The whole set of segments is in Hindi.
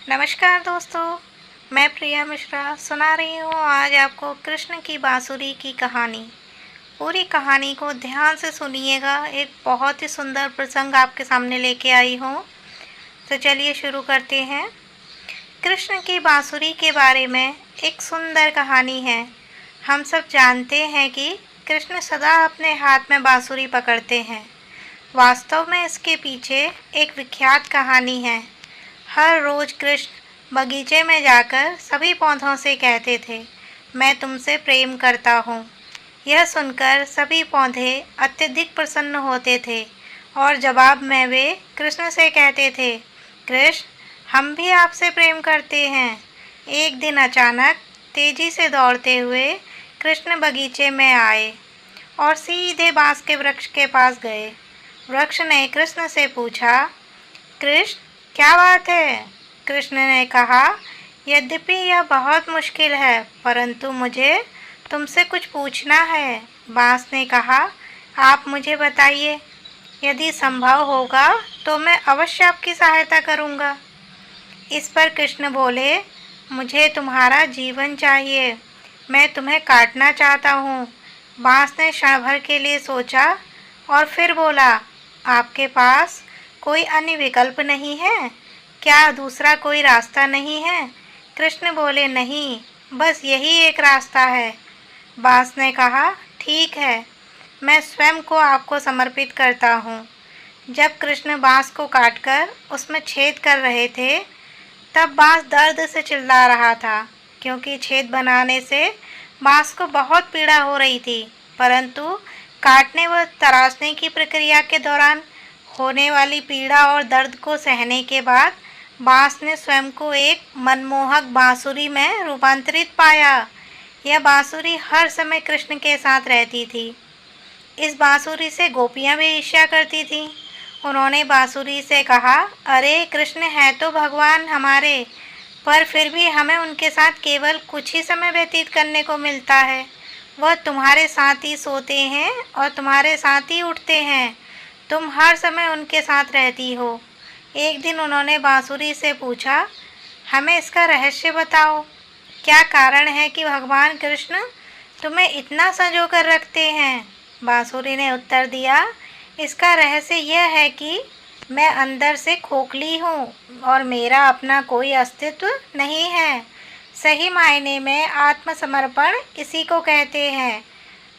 नमस्कार दोस्तों, मैं प्रिया मिश्रा सुना रही हूँ आज आपको कृष्ण की बांसुरी की कहानी। पूरी कहानी को ध्यान से सुनिएगा, एक बहुत ही सुंदर प्रसंग आपके सामने लेके आई हूँ। तो चलिए शुरू करते हैं। कृष्ण की बांसुरी के बारे में एक सुंदर कहानी है। हम सब जानते हैं कि कृष्ण सदा अपने हाथ में बांसुरी पकड़ते हैं। वास्तव में इसके पीछे एक विख्यात कहानी है। हर रोज कृष्ण बगीचे में जाकर सभी पौधों से कहते थे, मैं तुमसे प्रेम करता हूँ। यह सुनकर सभी पौधे अत्यधिक प्रसन्न होते थे और जवाब में वे कृष्ण से कहते थे, कृष्ण, हम भी आपसे प्रेम करते हैं। एक दिन अचानक तेजी से दौड़ते हुए कृष्ण बगीचे में आए और सीधे बांस के वृक्ष के पास गए। वृक्ष ने कृष्ण से पूछा, कृष्ण, क्या बात है? कृष्ण ने कहा, यद्यपि यह बहुत मुश्किल है, परंतु मुझे तुमसे कुछ पूछना है। बांस ने कहा, आप मुझे बताइए, यदि संभव होगा तो मैं अवश्य आपकी सहायता करूँगा। इस पर कृष्ण बोले, मुझे तुम्हारा जीवन चाहिए, मैं तुम्हें काटना चाहता हूँ। बांस ने क्षण भर के लिए सोचा और फिर बोला, आपके पास कोई अन्य विकल्प नहीं है? क्या दूसरा कोई रास्ता नहीं है? कृष्ण बोले, नहीं, बस यही एक रास्ता है। बांस ने कहा, ठीक है, मैं स्वयं को आपको समर्पित करता हूँ। जब कृष्ण बांस को काटकर उसमें छेद कर रहे थे, तब बांस दर्द से चिल्ला रहा था, क्योंकि छेद बनाने से बांस को बहुत पीड़ा हो रही थी। परंतु काटने व तराशने की प्रक्रिया के दौरान होने वाली पीड़ा और दर्द को सहने के बाद बांस ने स्वयं को एक मनमोहक बांसुरी में रूपांतरित पाया। यह बांसुरी हर समय कृष्ण के साथ रहती थी। इस बांसुरी से गोपियां भी ईर्ष्या करती थीं। उन्होंने बांसुरी से कहा, अरे कृष्ण है तो भगवान हमारे, पर फिर भी हमें उनके साथ केवल कुछ ही समय व्यतीत करने को मिलता है। वह तुम्हारे साथ ही सोते हैं और तुम्हारे साथ ही उठते हैं। तुम हर समय उनके साथ रहती हो। एक दिन उन्होंने बांसुरी से पूछा, हमें इसका रहस्य बताओ। क्या कारण है कि भगवान कृष्ण तुम्हें इतना संजो कर रखते हैं? बांसुरी ने उत्तर दिया, इसका रहस्य यह है कि मैं अंदर से खोखली हूँ और मेरा अपना कोई अस्तित्व नहीं है। सही मायने में आत्मसमर्पण इसी को कहते हैं,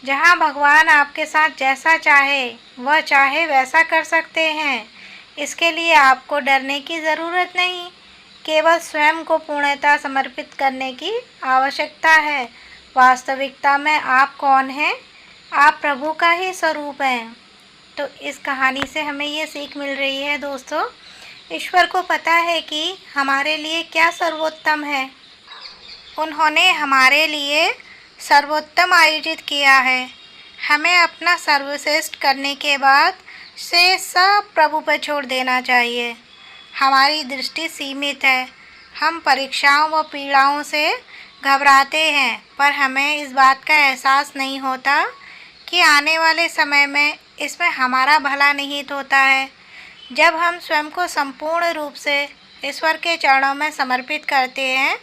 जहाँ भगवान आपके साथ जैसा चाहे वह चाहे वैसा कर सकते हैं। इसके लिए आपको डरने की ज़रूरत नहीं, केवल स्वयं को पूर्णतः समर्पित करने की आवश्यकता है। वास्तविकता में आप कौन हैं? आप प्रभु का ही स्वरूप हैं। तो इस कहानी से हमें ये सीख मिल रही है दोस्तों, ईश्वर को पता है कि हमारे लिए क्या सर्वोत्तम है। उन्होंने हमारे लिए सर्वोत्तम आयोजित किया है। हमें अपना सर्वश्रेष्ठ करने के बाद से सब प्रभु पर छोड़ देना चाहिए। हमारी दृष्टि सीमित है, हम परीक्षाओं व पीड़ाओं से घबराते हैं, पर हमें इस बात का एहसास नहीं होता कि आने वाले समय में इसमें हमारा भला निहित होता है। जब हम स्वयं को संपूर्ण रूप से ईश्वर के चरणों में समर्पित करते हैं,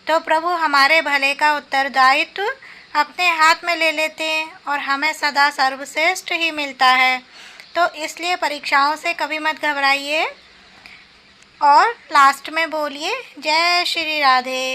तो प्रभु हमारे भले का उत्तरदायित्व अपने हाथ में ले लेते हैं और हमें सदा सर्वश्रेष्ठ ही मिलता है। तो इसलिए परीक्षाओं से कभी मत घबराइए और लास्ट में बोलिए, जय श्री राधे।